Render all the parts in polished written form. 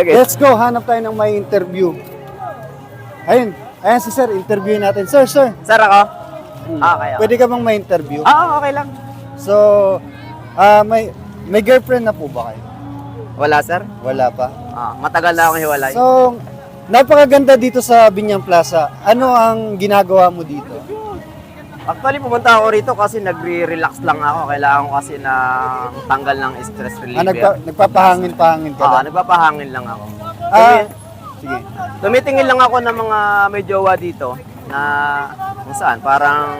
Okay. Let's go, hanap tayo ng may interview. Ayun, ayan si sir, interviewin natin. Sir, Sir, ako? Okay. pwede ka bang may interview? Okay lang. So, may girlfriend na po ba kayo? Wala, sir? Wala pa? Matagal na akong hiwalay. So, napakaganda dito sa Binyang Plaza. Ano ang ginagawa mo dito? Actually, pumunta ako rito kasi nagre-relax lang ako. Kailangan ko kasi na tanggal ng stress reliever. Nagpapahangin-pahangin ka lang? Nagpapahangin lang ako. Sige. Tumitingin lang ako ng mga may jowa dito na kung saan, parang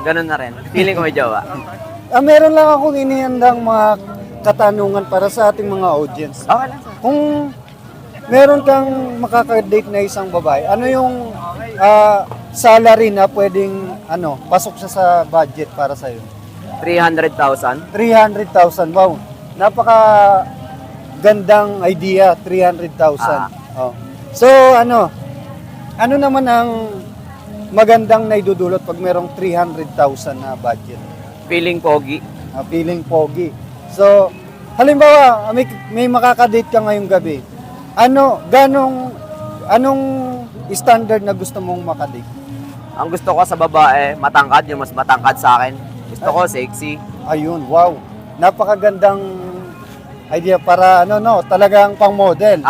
ganun na rin. Feeling ko may jowa. Meron lang akong inihandang mga katanungan para sa ating mga audience. Okay lang, sir. Kung meron kang makaka-date na isang babae, ano yung salary na pwedeng pasok siya sa budget para sa iyo? 300,000. 300,000. Wow. Napaka gandang idea, 300,000. Oh. So ano naman ang magandang naidudulot pag merong 300,000 na budget? Feeling pogi. Feeling pogi. So, halimbawa, may makaka-date ka ngayong gabi. Anong standard na gusto mong makadate? Ang gusto ko sa babae, matangkad, yung mas matangkad sa akin. Gusto ko sexy. Ayun, wow. Napakagandang idea para talagang pang-model.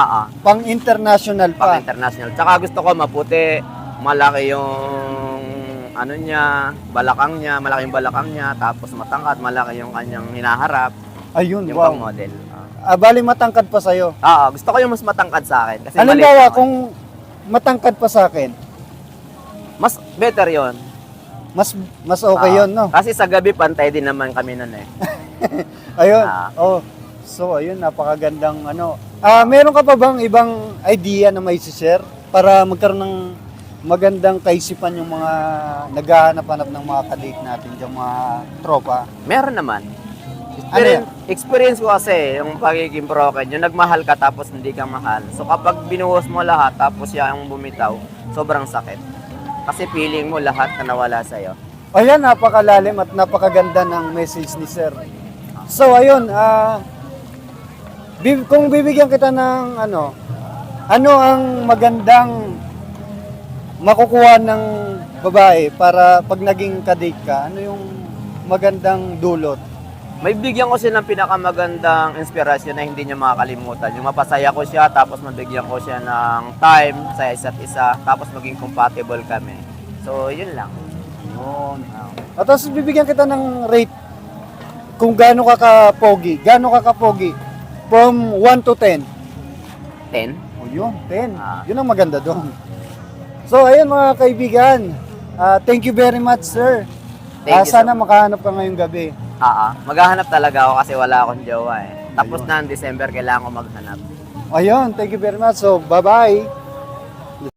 Pang-international pa. Pang-international. Tsaka gusto ko maputi, malaki yung balakang niya, malaking balakang niya, tapos matangkad, malaki yung kanyang hinaharap. Ayun, yung wow. pang-model. Bali matangkad pa sa'yo. Gusto ko yung mas matangkad sa akin. Kasi halimbawa, kung matangkad pa sa akin, mas better yon. Mas okay yon, no? Kasi sa gabi, pantay din naman kami nun eh. Ayun. So, ayun, napakagandang meron ka pa bang ibang idea na may share para magkaroon ng magandang kaisipan yung mga naghahanap-hanap ng mga kadate natin, yung mga tropa? Meron naman. Ano Experience ko kasi yung pagiging broken, yung nagmahal ka tapos hindi ka mahal. So kapag binuhos mo lahat tapos siya yung bumitaw, sobrang sakit. Kasi feeling mo lahat na nawala sa'yo. Ayan, napakalalim at napakaganda ng message ni Sir. So ayun, kung bibigyan kita ng ano ang magandang makukuha ng babae para pag naging kadate ka, ano yung magandang dulot? May bigyan ko siya ng pinakamagandang inspirasyon na hindi niya makakalimutan. Yung mapasaya ko siya, tapos mabigyan ko siya ng time sa isa't isa, tapos maging compatible kami. So, yun lang. Yun. At tapos bibigyan kita ng rate kung gaano ka ka-pogi. Gaano ka ka-pogi? From 1 to 10. 10? O yun, 10. Yun ang maganda doon. So, ayun mga kaibigan. Thank you very much, sir. Sana makahanap ka ngayong gabi. Maghahanap talaga ako kasi wala akong jowa eh. Tapos na ang December, kailangan ko maghanap. Ayun, thank you very much. So, bye-bye.